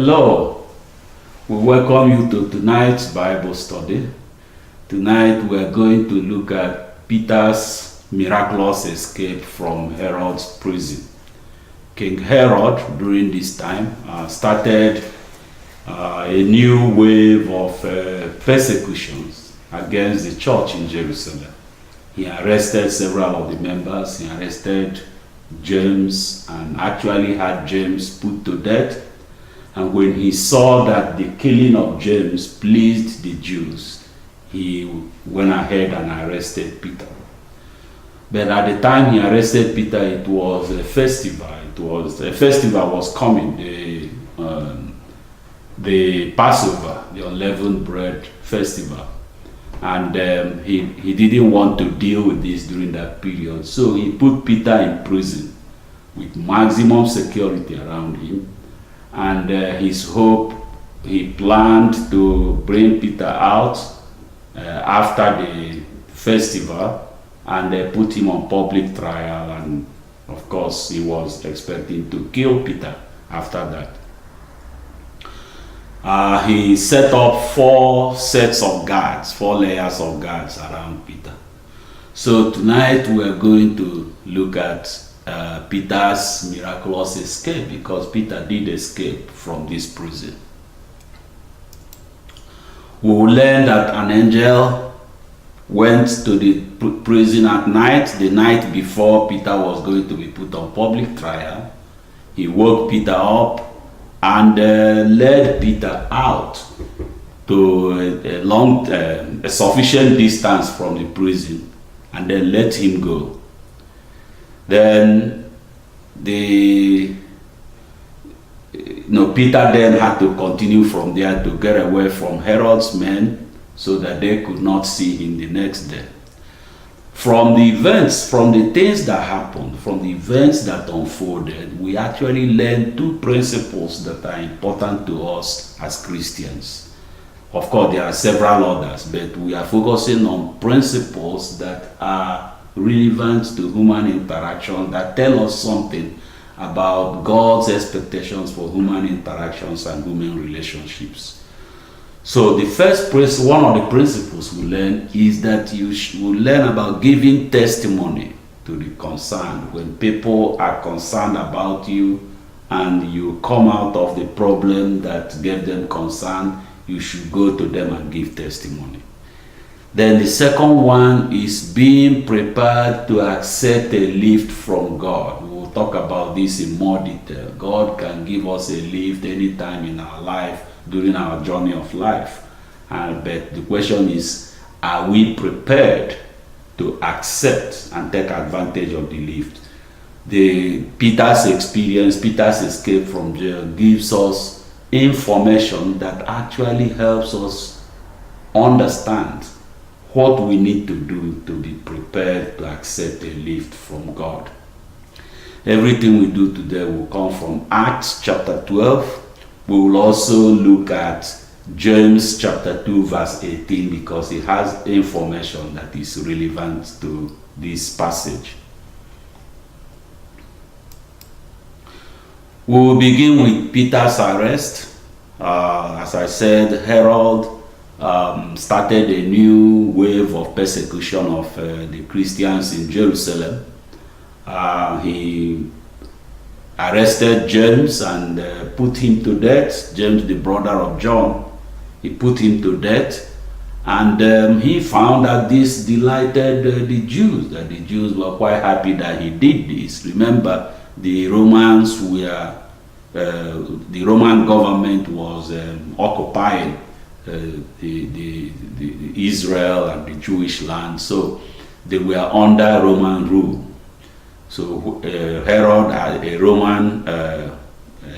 Hello, we welcome you to tonight's Bible study. Tonight we are going to look at Peter's miraculous escape from Herod's prison. King Herod, during this time, started a new wave of persecutions against the church in Jerusalem. He arrested several of the members. He arrested James and actually had James put to death. And when he saw that the killing of James pleased the Jews, he went ahead and arrested Peter. But at the time he arrested Peter, it was a festival. A festival was coming, the Passover, the unleavened bread festival. And he didn't want to deal with this during that period. So he put Peter in prison with maximum security around him. And his hope, he planned to bring Peter out after the festival and put him on public trial. And of course, he was expecting to kill Peter after that. He set up 4 sets of guards, 4 layers of guards around Peter. So tonight we are going to look at Peter's miraculous escape, because Peter did escape from this prison. We will learn that an angel went to the prison at night, the night before Peter was going to be put on public trial. He woke Peter up and led Peter out to a sufficient distance from the prison, and then let him go. Then Peter then had to continue from there to get away from Herod's men so that they could not see him the next day. From the events, from the things that happened, from the events that unfolded, we actually learn 2 principles that are important to us as Christians. Of course, there are several others, but we are focusing on principles that are relevant to human interaction, that tell us something about God's expectations for human interactions and human relationships. So the first one of the principles we learn is that you will learn about giving testimony to the concerned. When people are concerned about you and you come out of the problem that gave them concern, you should go to them and give testimony. Then the second one is being prepared to accept a lift from God. We will talk about this in more detail. God can give us a lift anytime in our life, during our journey of life. But the question is, are we prepared to accept and take advantage of the lift? Peter's experience, Peter's escape from jail gives us information that actually helps us understand what we need to do to be prepared to accept a lift from God. Everything we do today will come from Acts chapter 12. We will also look at James chapter 2 verse 18, because it has information that is relevant to this passage. We will begin with Peter's arrest. As I said, Herod started a new wave of persecution of the Christians in Jerusalem. He arrested James and put him to death. James, the brother of John, he put him to death. And he found that this delighted the Jews, that the Jews were quite happy that he did this. Remember, the Roman government was occupying the Israel and the Jewish land, so they were under Roman rule. So Herod, a Roman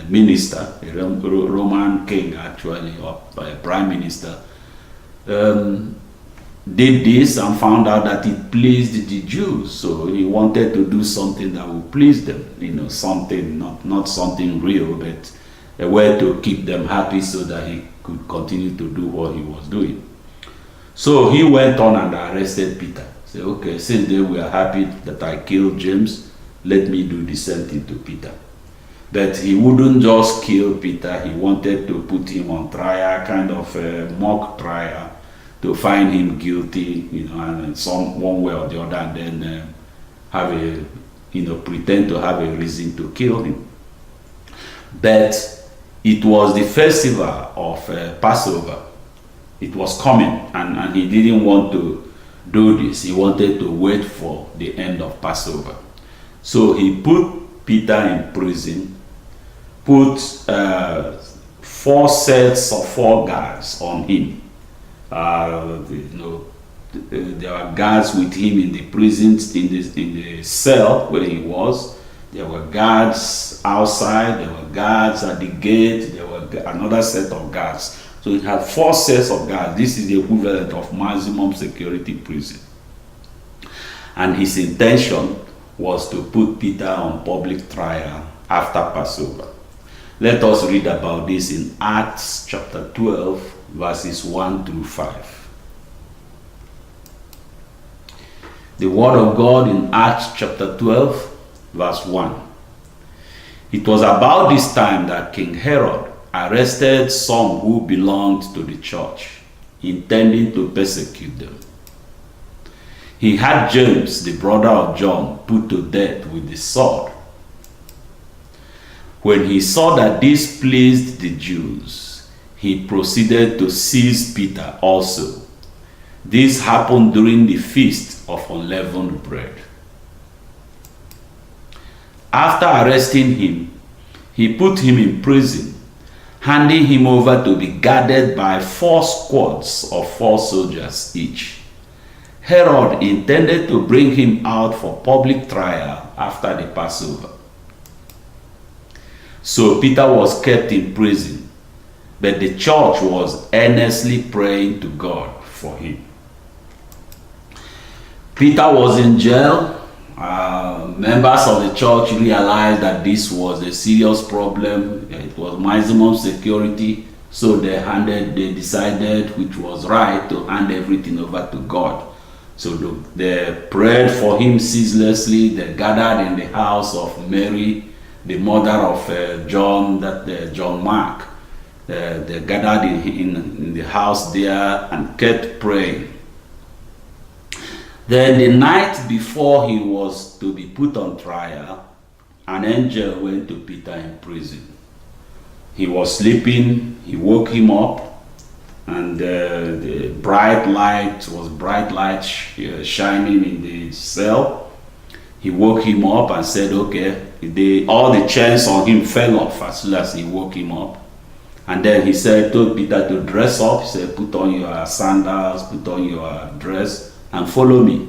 minister, a Roman king actually, or a prime minister, did this and found out that it pleased the Jews. So he wanted to do something that would please them, something, not something real, but a way to keep them happy so that he could continue to do what he was doing. So he went on and arrested Peter. Said, okay, since they were happy that I killed James, let me do the same thing to Peter. But he wouldn't just kill Peter. He wanted to put him on trial, kind of a mock trial, to find him guilty, and one way or the other, and then have a, pretend to have a reason to kill him. But it was the festival of Passover. It was coming, and he didn't want to do this. He wanted to wait for the end of Passover. So he put Peter in prison, put 4 sets of 4 guards on him. There were guards with him in the prison, in the cell where he was. There were guards outside, there were guards at the gate, there were another set of guards. So it had 4 sets of guards. This is the equivalent of maximum security prison. And his intention was to put Peter on public trial after Passover. Let us read about this in Acts chapter 12, verses 1 through 5. The word of God in Acts chapter 12, verse 1. It was about this time that King Herod arrested some who belonged to the church, intending to persecute them. He had James, the brother of John, put to death with the sword. When he saw that this pleased the Jews, he proceeded to seize Peter also. This happened during the feast of unleavened bread. After arresting him, he put him in prison, handing him over to be guarded by 4 squads of 4 soldiers each. Herod intended to bring him out for public trial after the Passover. So Peter was kept in prison, but the church was earnestly praying to God for him. Peter was in jail. Members of the church realized that this was a serious problem. It was maximum security, so they decided, which was right, to hand everything over to God. So they prayed for him ceaselessly. They gathered in the house of Mary, the mother of John Mark. They gathered in the house there and kept praying. Then the night before he was to be put on trial, an angel went to Peter in prison. He was sleeping. He woke him up, and the bright light shining in the cell. He woke him up and said, okay, all the chains on him fell off as soon as he woke him up. And then he told Peter to dress up. He said, put on your sandals, put on your dress, and follow me.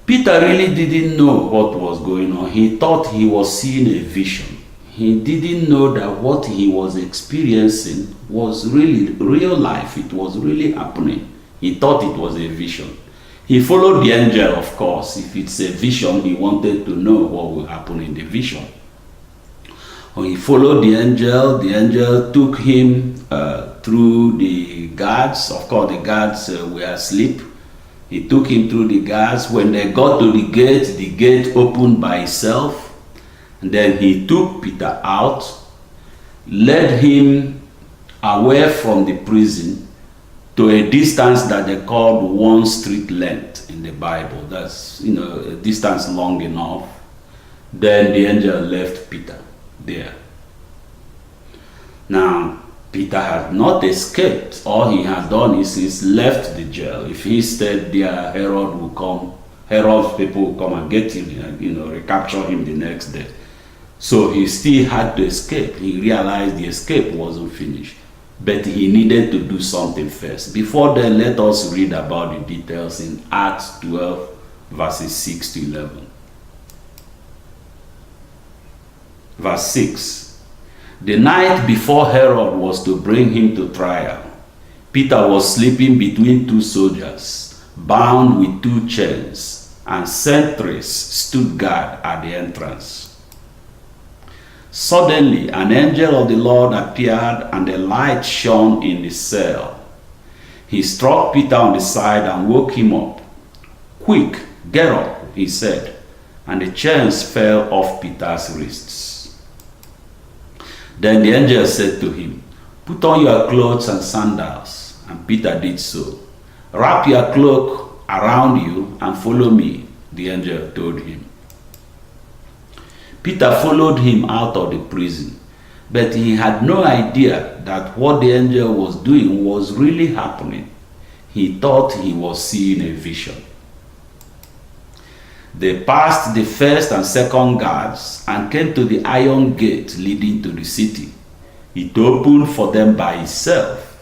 Peter really didn't know what was going on. He thought he was seeing a vision. He didn't know that what he was experiencing was really real life. It was really happening. He thought it was a vision. He followed the angel, of course. If it's a vision, he wanted to know what will happen in the vision. When he followed the angel took him through the guards. Of course, the guards were asleep. He took him through the guards. When they got to the gate opened by itself. And then he took Peter out, led him away from the prison to a distance that they called 1 street length in the Bible. That's, a distance long enough. Then the angel left Peter there. Now, Peter had not escaped. All he has done is he's left the jail. If he stayed there, Herod's people will come and get him, recapture him the next day. So he still had to escape. He realized the escape wasn't finished. But he needed to do something first. Before then, let us read about the details in Acts 12, verses 6 to 11. Verse 6. The night before Herod was to bring him to trial, Peter was sleeping between 2 soldiers, bound with 2 chains, and sentries stood guard at the entrance. Suddenly, an angel of the Lord appeared, and a light shone in the cell. He struck Peter on the side and woke him up. "Quick, get up," he said. and the chains fell off Peter's wrists. Then the angel said to him, "Put on your clothes and sandals." And Peter did so. "Wrap your cloak around you and follow me," the angel told him. Peter followed him out of the prison, but he had no idea that what the angel was doing was really happening. He thought he was seeing a vision. They passed the first and second guards and came to the iron gate leading to the city. It opened for them by itself,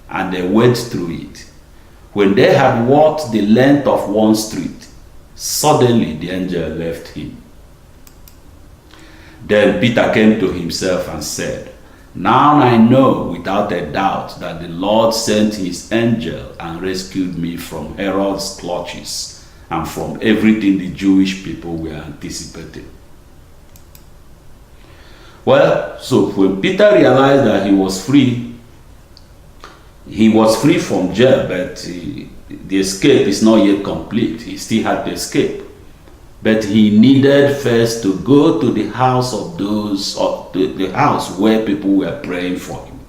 and they went through it. When they had walked the length of one street, suddenly the angel left him. Then Peter came to himself and said, "Now I know without a doubt that the Lord sent his angel and rescued me from Herod's clutches and from everything the Jewish people were anticipating." Well, so when Peter realized that he was free from jail, but the escape is not yet complete. He still had to escape. But he needed first to go to the house of the house where people were praying for him.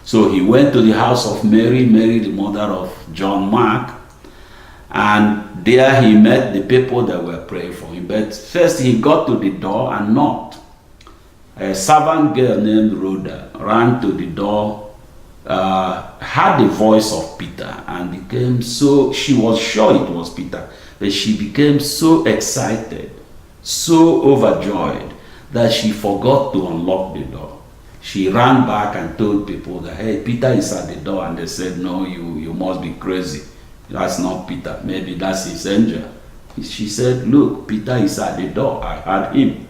So he went to the house of Mary, the mother of John Mark, and there he met the people that were praying for him. But first he got to the door and knocked. A servant girl named Rhoda ran to the door, heard the voice of Peter, and she was sure it was Peter. But she became so excited, so overjoyed, that she forgot to unlock the door. She ran back and told people that, "Hey, Peter is at the door." And they said, "No, you must be crazy. That's not Peter. Maybe that's his angel." She said, "Look, Peter is at the door. I heard him."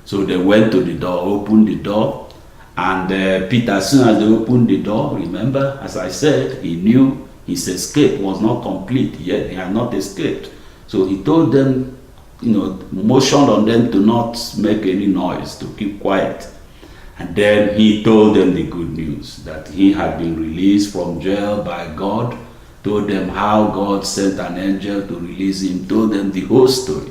So they went to the door, opened the door, and Peter, as soon as they opened the door, remember, as I said, he knew his escape was not complete yet. He had not escaped. So he told them, motioned on them to not make any noise, to keep quiet. And then he told them the good news, that he had been released from jail by God, told them how God sent an angel to release him, told them the whole story.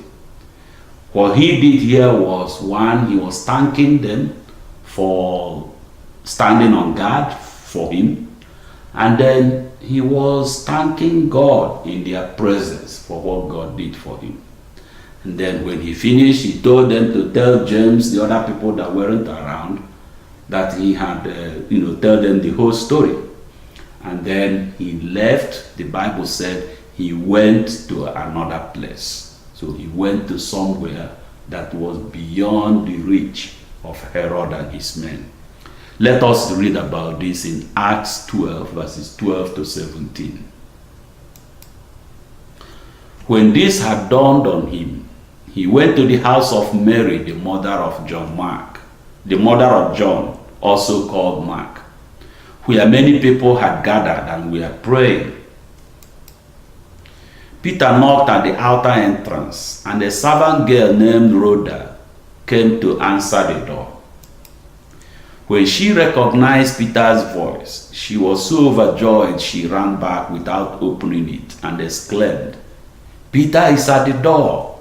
What he did here was, one, he was thanking them for standing on guard for him, and then he was thanking God in their presence for what God did for him. And then when he finished, he told them to tell James, the other people that weren't around, that he had, tell them the whole story. And then he left. The Bible said he went to another place. So he went to somewhere that was beyond the reach of Herod and his men. Let us read about this in Acts 12, verses 12 to 17. When this had dawned on him, he went to the house of Mary, the mother of John, also called Mark, where many people had gathered and were praying. Peter knocked at the outer entrance, and a servant girl named Rhoda came to answer the door. When she recognized Peter's voice, she was so overjoyed she ran back without opening it and exclaimed, "Peter is at the door."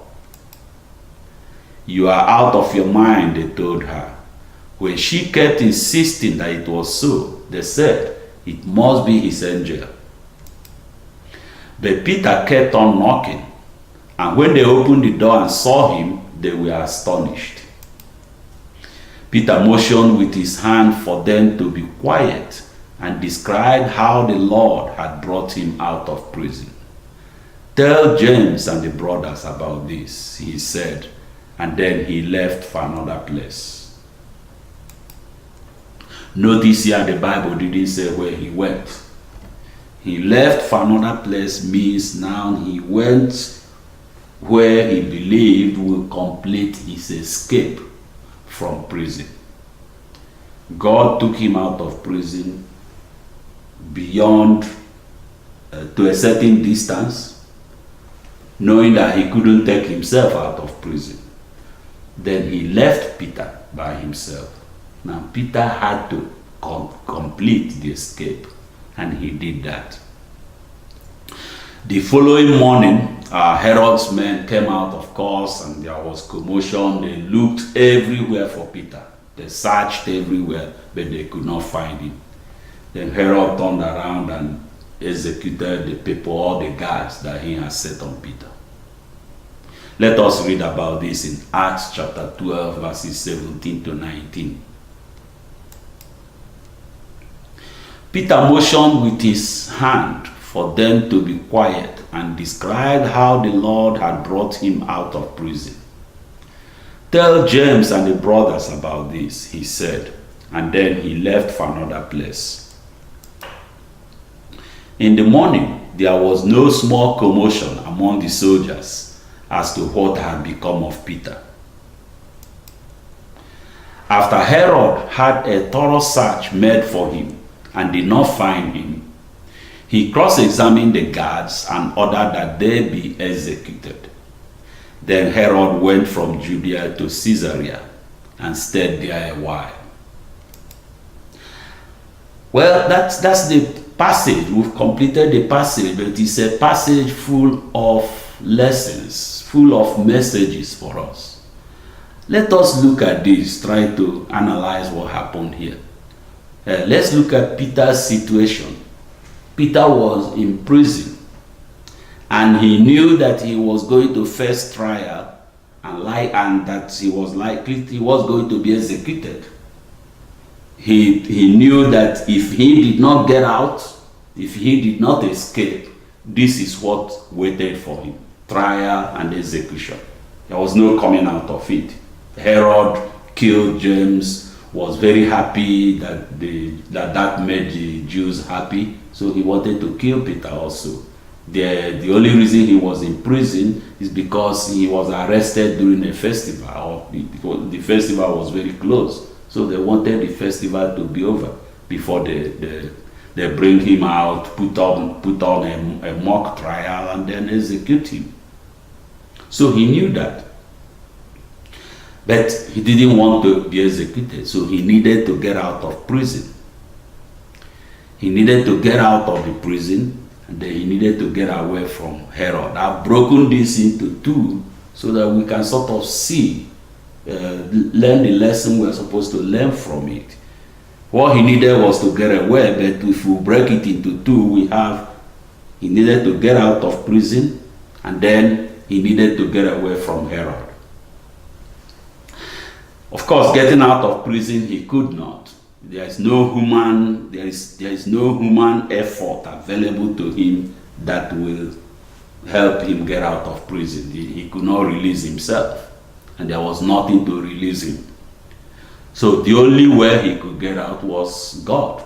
"You are out of your mind," they told her. When she kept insisting that it was so, they said, "It must be his angel." But Peter kept on knocking, and when they opened the door and saw him, they were astonished. Peter motioned with his hand for them to be quiet and described how the Lord had brought him out of prison. "Tell James and the brothers about this," he said, and then he left for another place. Notice here the Bible didn't say where he went. He left for another place means now he went where he believed will complete his escape from prison. God took him out of prison beyond to a certain distance, knowing that he couldn't take himself out of prison. Then he left Peter by himself. Now Peter had to complete the escape, and he did that. The following morning, Herod's men came out, of course, and there was commotion. They looked everywhere for Peter. They searched everywhere, but they could not find him. Then Herod turned around and executed the people, all the guards that he had set on Peter. Let us read about this in Acts chapter 12, verses 17 to 19. Peter motioned with his hand for them to be quiet and described how the Lord had brought him out of prison. "Tell James and the brothers about this," he said, and then he left for another place. In the morning, there was no small commotion among the soldiers as to what had become of Peter. After Herod had a thorough search made for him and did not find him, he cross-examined the guards and ordered that they be executed. Then Herod went from Judea to Caesarea and stayed there a while. Well, that's the passage. We've completed the passage, but it's a passage full of lessons, full of messages for us. Let us look at this, try to analyze what happened here. Let's look at Peter's situation. Peter was in prison, and he knew that he was going to face trial and that he was going to be executed. He knew that if he did not get out, if he did not escape, this is what waited for him: trial and execution. There was no coming out of it. Herod killed James, was very happy that made the Jews happy, so he wanted to kill Peter also. The only reason he was in prison is because he was arrested during a festival, or the festival was very close, so they wanted the festival to be over before they bring him out, put on a mock trial, and then execute him. So he knew that. But he didn't want to be executed, so he needed to get out of prison. He needed to get out of the prison, and then he needed to get away from Herod. I've broken this into two so that we can sort of see, learn the lesson we're supposed to learn from it. What he needed was to get away, but if we break it into two, he needed to get out of prison, and then he needed to get away from Herod. Of course, getting out of prison, he could not. There is no human effort available to him that will help him get out of prison. He could not release himself, and there was nothing to release him. So the only way he could get out was God.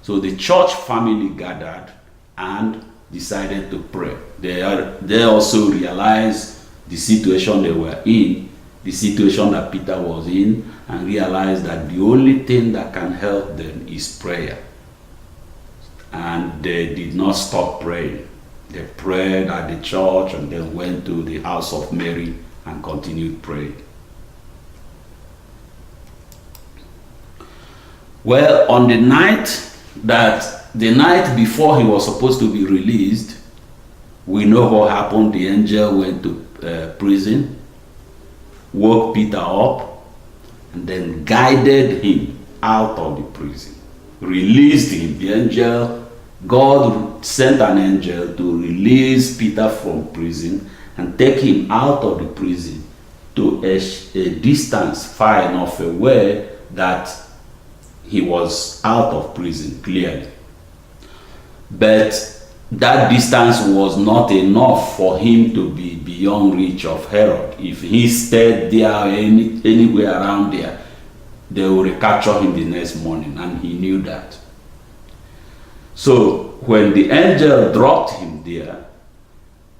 So the church family gathered and decided to pray. They also realized the situation they were in, the situation that Peter was in, and realized that the only thing that can help them is prayer. And they did not stop praying. They prayed at the church and then went to the house of Mary and continued praying. Well, on the night before he was supposed to be released, we know what happened. The angel went to prison, woke Peter up, and then guided him out of the prison, released him. God sent an angel to release Peter from prison and take him out of the prison to a distance far enough away that he was out of prison clearly. But that distance was not enough for him to be beyond reach of Herod. If he stayed there anywhere around there, they would recapture him the next morning, and he knew that. So when the angel dropped him there,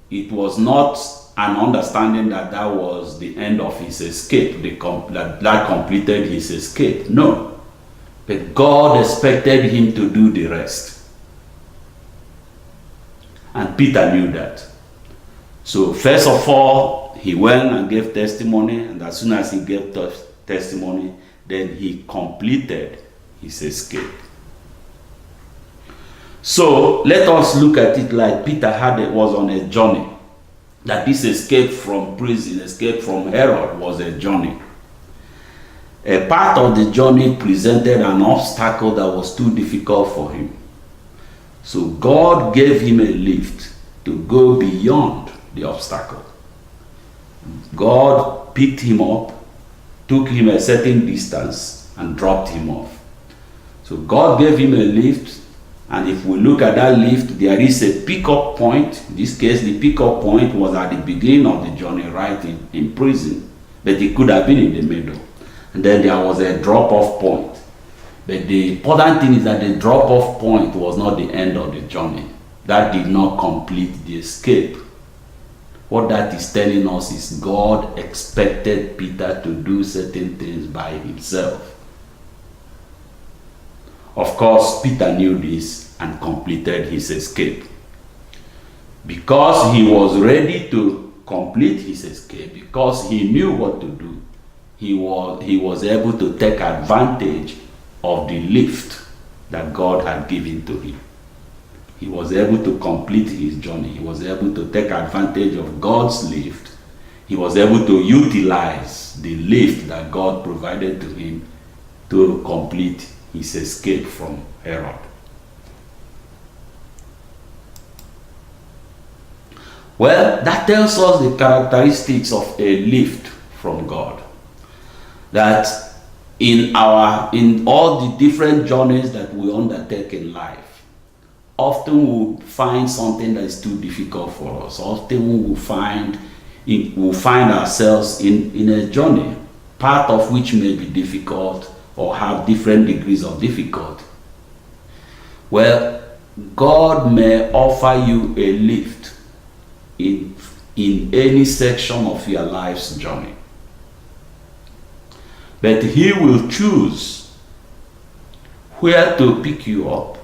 it was not an understanding that was the end of his escape, that completed his escape. No. But God expected him to do the rest. And Peter knew that. So first of all, he went and gave testimony, and as soon as he gave testimony, then he completed his escape. So let us look at it like Peter was on a journey. that this escape from prison, escape from Herod, was a journey. A part of the journey presented an obstacle that was too difficult for him. So God gave him a lift to go beyond the obstacle. God picked him up, took him a certain distance, and dropped him off. So God gave him a lift, and if we look at that lift, there is a pickup point. In this case, the pickup point was at the beginning of the journey, right in prison, but it could have been in the middle. And then there was a drop-off point. But the important thing is that the drop-off point was not the end of the journey. That did not complete the escape. What that is telling us is God expected Peter to do certain things by himself. Of course, Peter knew this and completed his escape. Because he was ready to complete his escape, because he knew what to do, he was able to take advantage of the lift that God had given to him. He was able to complete his journey. He was able to take advantage of God's lift. He was able to utilize the lift that God provided to him to complete his escape from Herod. Well, that tells us the characteristics of a lift from God. That in all the different journeys that we undertake in life, often we find something that is too difficult for us. Often we find ourselves in a journey, part of which may be difficult or have different degrees of difficulty. Well, God may offer you a lift in any section of your life's journey. But He will choose where to pick you up,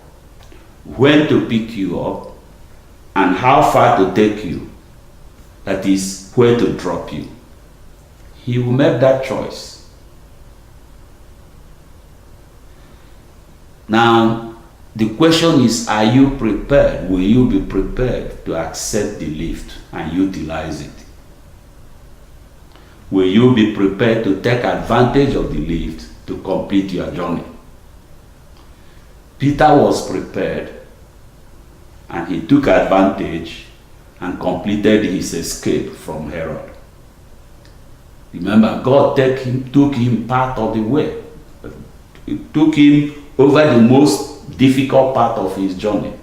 when to pick you up, and how far to take you. That is, where to drop you. He will make that choice. Now, the question is, are you prepared? Will you be prepared to accept the lift and utilize it? Will you be prepared to take advantage of the lift to complete your journey? Peter was prepared, and he took advantage and completed his escape from Herod. Remember, God took him part of the way. It took him over the most difficult part of his journey.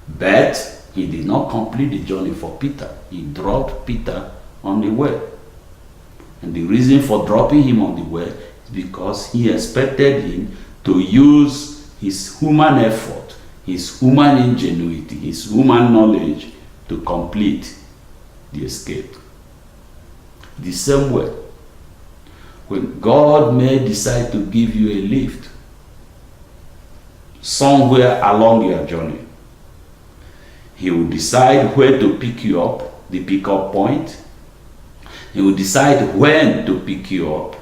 But he did not complete the journey for Peter. He dropped Peter on the way. And the reason for dropping him on the way is because he expected him to use his human effort, his human ingenuity, his human knowledge to complete the escape. The same way, when God may decide to give you a lift somewhere along your journey, He will decide where to pick you up, the pickup point. He will decide when to pick you up,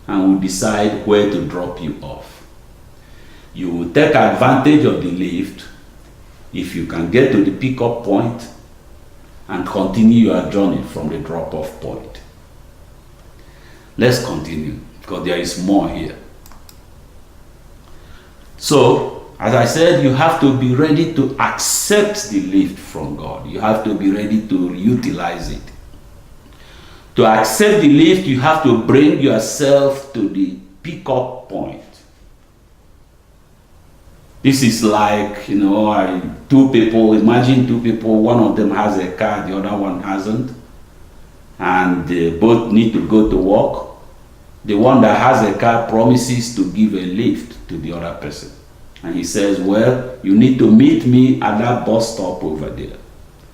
and will decide where to drop you off. You will take advantage of the lift if you can get to the pickup point and continue your journey from the drop-off point. Let's continue, because there is more here. So, as I said, you have to be ready to accept the lift from God. You have to be ready to utilize it. To accept the lift, you have to bring yourself to the pickup point. This is like, two people, imagine two people, one of them has a car, the other one hasn't, and they both need to go to work. The one that has a car promises to give a lift to the other person. And he says, well, you need to meet me at that bus stop over there.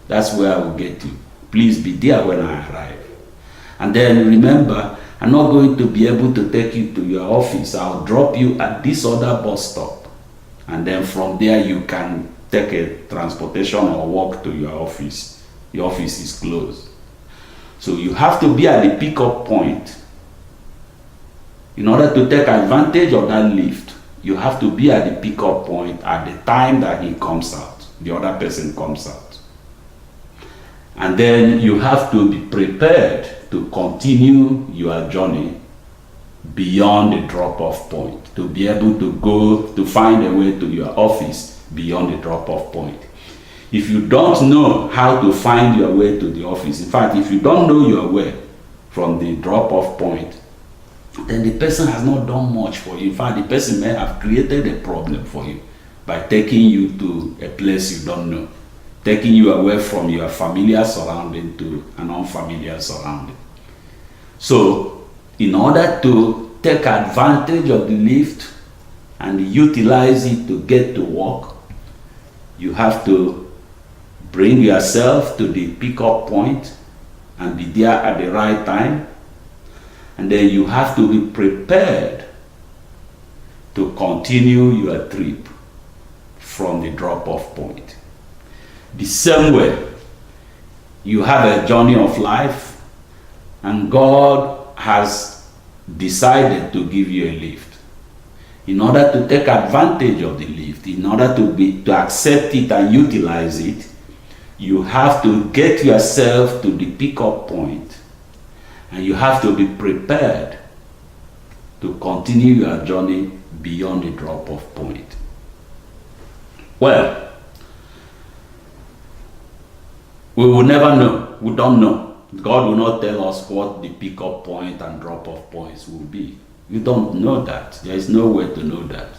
That's where I will get you. Please be there when I arrive. And then remember, I'm not going to be able to take you to your office. I'll drop you at this other bus stop. And then from there you can take a transportation or walk to your office. Your office is closed. So you have to be at the pickup point. In order to take advantage of that lift, you have to be at the pickup point at the time that he comes out, the other person comes out. And then you have to be prepared to continue your journey beyond the drop-off point, to be able to go to find a way to your office beyond the drop-off point. If you don't know how to find your way to the office, in fact, if you don't know your way from the drop-off point, then the person has not done much for you. In fact, the person may have created a problem for you by taking you to a place you don't know, taking you away from your familiar surrounding to an unfamiliar surrounding. So, in order to take advantage of the lift and utilize it to get to work, you have to bring yourself to the pickup point and be there at the right time. And then you have to be prepared to continue your trip from the drop-off point. The same way, you have a journey of life and God has decided to give you a lift. In order to take advantage of the lift, in order to accept it and utilize it, you have to get yourself to the pickup point, and you have to be prepared to continue your journey beyond the drop-off point. Well, we will never know. We don't know. God will not tell us what the pickup point and drop-off points will be. You don't know that. There is no way to know that.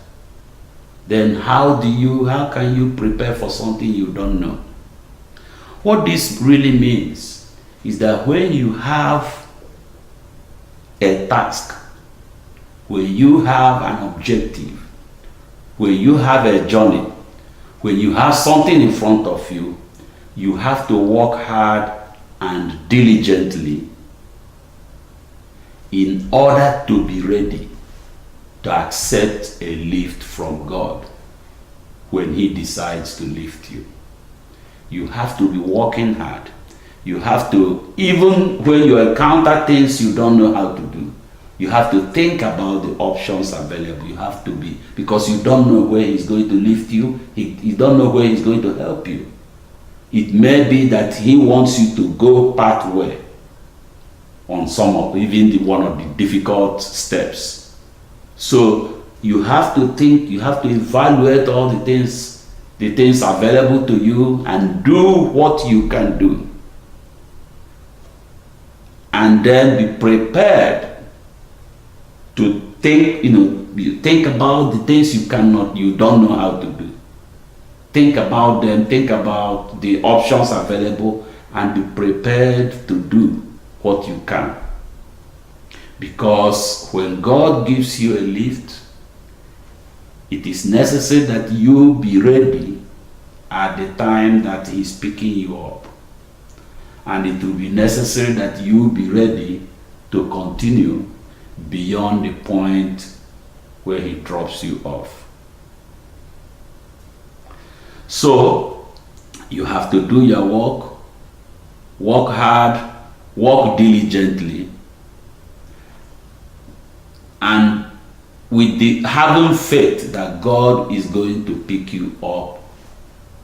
Then how can you prepare for something you don't know? What this really means is that when you have a task, when you have an objective, when you have a journey, when you have something in front of you, you have to work hard and diligently in order to be ready to accept a lift from God when He decides to lift you. You have to be working hard. You have to, even when you encounter things you don't know how to do, you have to think about the options available. You have to be, because you don't know where He's going to lift you. You don't know where He's going to help you. It may be that He wants you to go part way on some of, even one of the difficult steps. So you have to think, you have to evaluate all the things available to you and do what you can do. And then be prepared to think, you think about the things you don't know how to do. Think about them, think about the options available, and be prepared to do what you can. Because when God gives you a lift, it is necessary that you be ready at the time that He's picking you up. And it will be necessary that you be ready to continue beyond the point where He drops you off. So, you have to do your work hard, work diligently, and with having faith that God is going to pick you up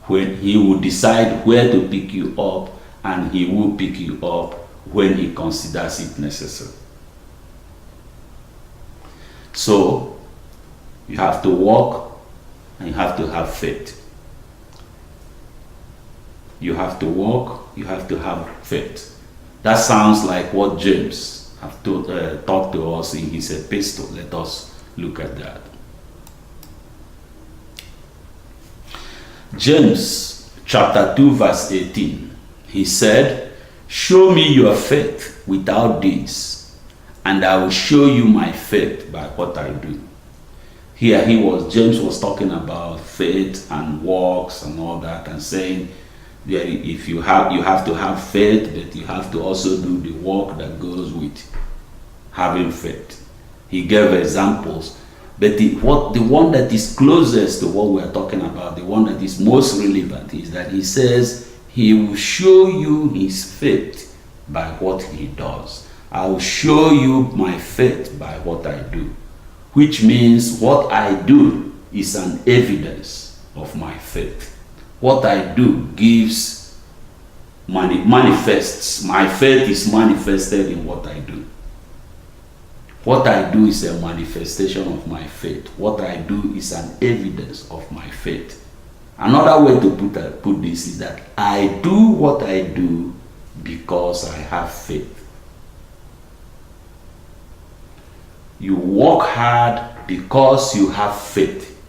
when He will decide where to pick you up, and He will pick you up when He considers it necessary. So, you have to walk and you have to have faith. You have to walk, you have to have faith. That sounds like what James have taught to us in his epistle. Let us look at that. James chapter 2 verse 18. He said, "Show me your faith without deeds, and I will show you my faith by what I do." Here James was talking about faith and works and all that, and saying that if you have to have faith, but you have to also do the work that goes with having faith. He gave examples, but the one that is closest to what we are talking about, the one that is most relevant, is that he says He will show you His faith by what He does. I will show you my faith by what I do, which means what I do is an evidence of my faith. What I do gives manifests. My faith is manifested in what I do. What I do is a manifestation of my faith. What I do is an evidence of my faith. Another way to put this is that I do what I do because I have faith. You work hard because you have faith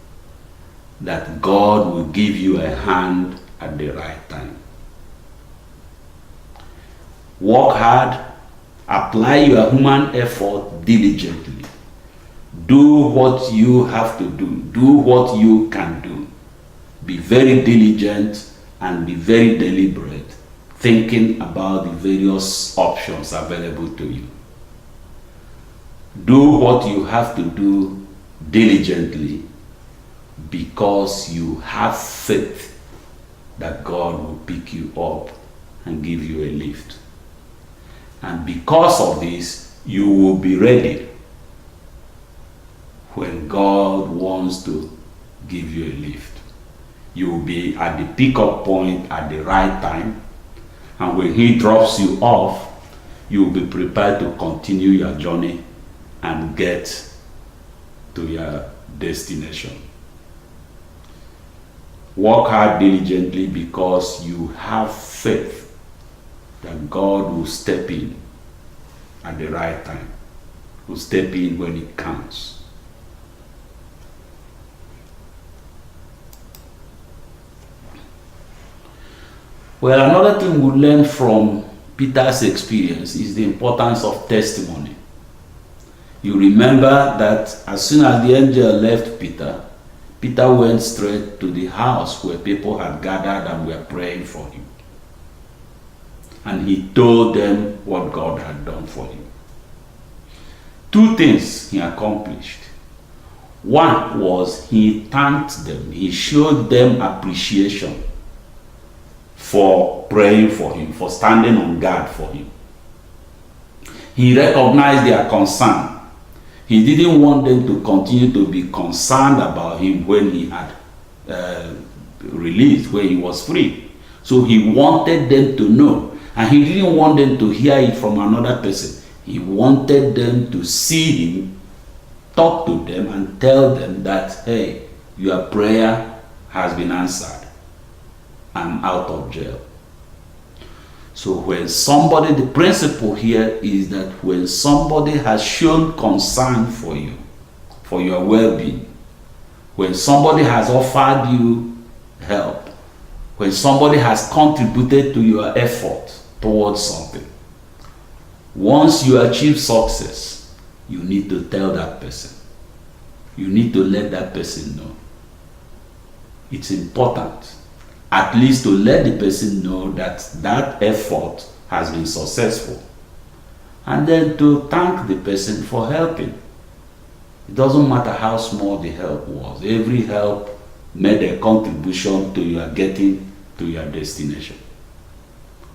that God will give you a hand at the right time. Work hard, apply your human effort diligently. Do what you have to do. Do what you can do. Be very diligent and be very deliberate, thinking about the various options available to you. Do what you have to do diligently because you have faith that God will pick you up and give you a lift. And because of this, you will be ready when God wants to give you a lift. You will be at the pickup point at the right time, and when He drops you off, you will be prepared to continue your journey and get to your destination. Work hard diligently because you have faith that God will step in at the right time, will step in when it counts. Well, another thing we learn from Peter's experience is the importance of testimony. You remember that as soon as the angel left Peter, Peter went straight to the house where people had gathered and were praying for him. And he told them what God had done for him. Two things he accomplished. One was he thanked them. He showed them appreciation for praying for him, for standing on guard for him. He recognized their concern. He didn't want them to continue to be concerned about him when he had released, when he was free. So he wanted them to know. And he didn't want them to hear it from another person. He wanted them to see him, talk to them, and tell them that, hey, your prayer has been answered. I'm out of jail. So when somebody, the principle here is that when somebody has shown concern for you, for your well-being, when somebody has offered you help, when somebody has contributed to your effort towards something, once you achieve success, you need to tell that person. You need to let that person know. It's important, at least to let the person know that that effort has been successful. And then to thank the person for helping. It doesn't matter how small the help was. Every help made a contribution to your getting to your destination.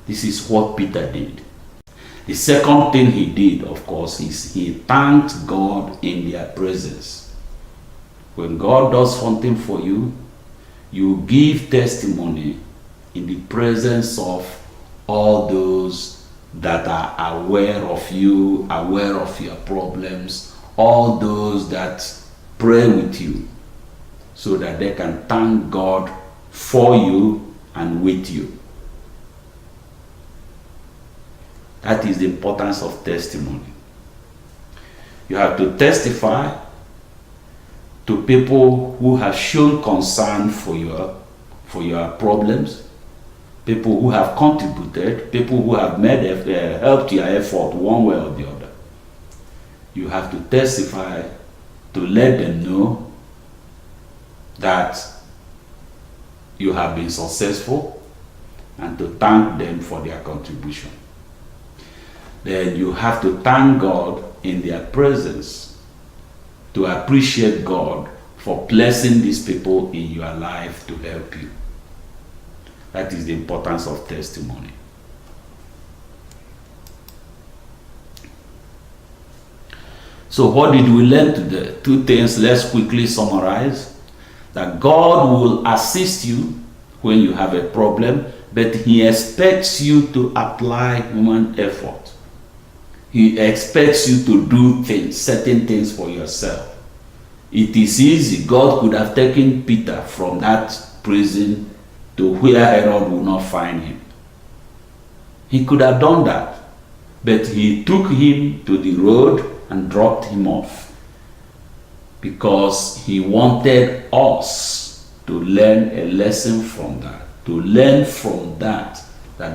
This is what Peter did. The second thing he did, of course, is he thanked God in their presence. When God does something for you, you give testimony in the presence of all those that are aware of you, aware of your problems, all those that pray with you, so that they can thank God for you and with you. That is the importance of testimony. You have to testify to people who have shown concern for your problems, people who have contributed, people who have helped your effort one way or the other. You have to testify to let them know that you have been successful and to thank them for their contribution. Then you have to thank God in their presence, to appreciate God for blessing these people in your life to help you. That is the importance of testimony. So what did we learn today? Two things, let's quickly summarize. That God will assist you when you have a problem, but he expects you to apply human effort. He expects you to do things, certain things for yourself. It is easy. God could have taken Peter from that prison to where Herod would not find him. He could have done that, but he took him to the road and dropped him off because he wanted us to learn a lesson from that, to learn from that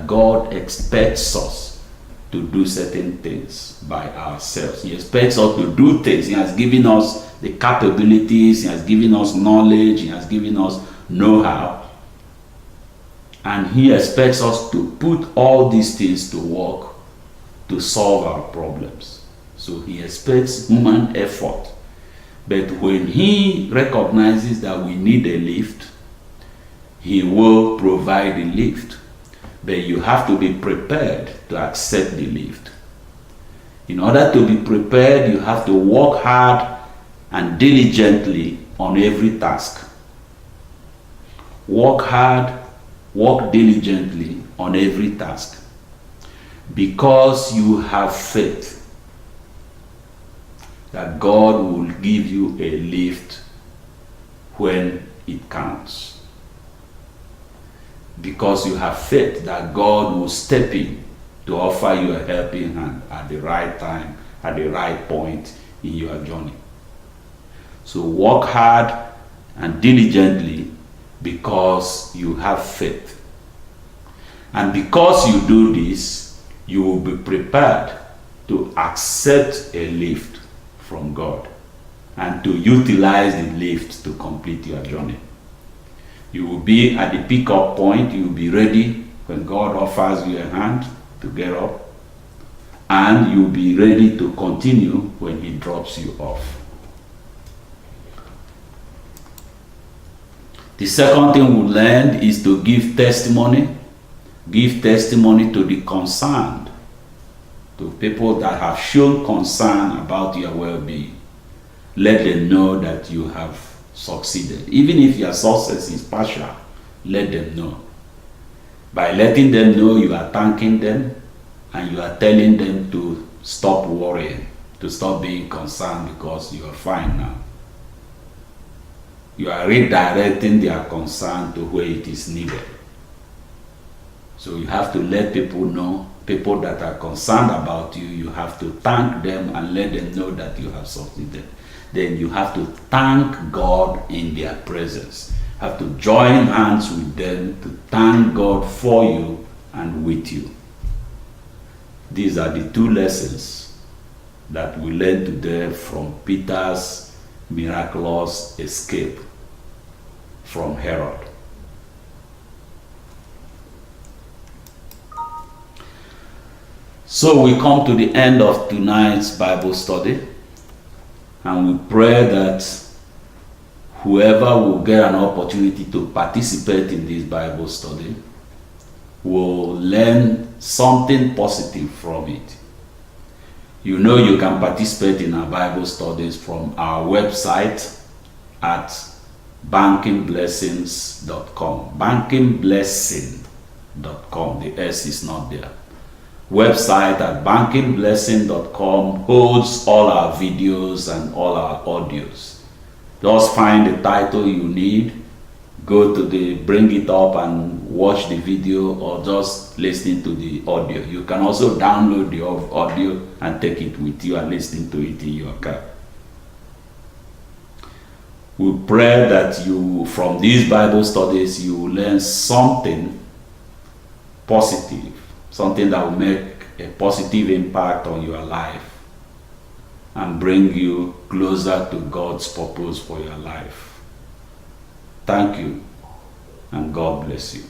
God expects us to do certain things by ourselves. He expects us to do things. He has given us the capabilities, he has given us knowledge, he has given us know-how, and he expects us to put all these things to work to solve our problems. So he expects human effort. But when he recognizes that we need a lift, he will provide the lift. But you have to be prepared to accept the lift. In order to be prepared, you have to work hard and diligently on every task. Work hard, work diligently on every task. Because you have faith that God will give you a lift when it counts. Because you have faith that God will step in to offer you a helping hand at the right time, at the right point in your journey. So work hard and diligently because you have faith. And because you do this, you will be prepared to accept a lift from God and to utilize the lift to complete your journey. You will be at the pick-up point. You will be ready when God offers you a hand to get up, and you will be ready to continue when he drops you off. The second thing we learned is to give testimony. Give testimony to the concerned, to people that have shown concern about your well-being. Let them know that you have succeeded. Even if your success is partial, let them know. By letting them know, you are thanking them and you are telling them to stop worrying, to stop being concerned because you are fine now. You are redirecting their concern to where it is needed. So you have to let people know, people that are concerned about you, you have to thank them and let them know that you have succeeded. Then you have to thank God in their presence. You have to join hands with them to thank God for you and with you. These are the two lessons that we learned today from Peter's miraculous escape from Herod. So we come to the end of tonight's Bible study, and we pray that whoever will get an opportunity to participate in this Bible study will learn something positive from it. You know, you can participate in our Bible studies from our website at bankingblessings.com. Bankingblessing.com. The S is not there. Website at bankingblessing.com holds all our videos and all our audios. Just find the title you need, go to the bring it up and watch the video, or just listen to the audio. You can also download the audio and take it with you and listen to it in your car. We pray that you, from these Bible studies, you will learn something positive, something that will make a positive impact on your life and bring you closer to God's purpose for your life. Thank you, and God bless you.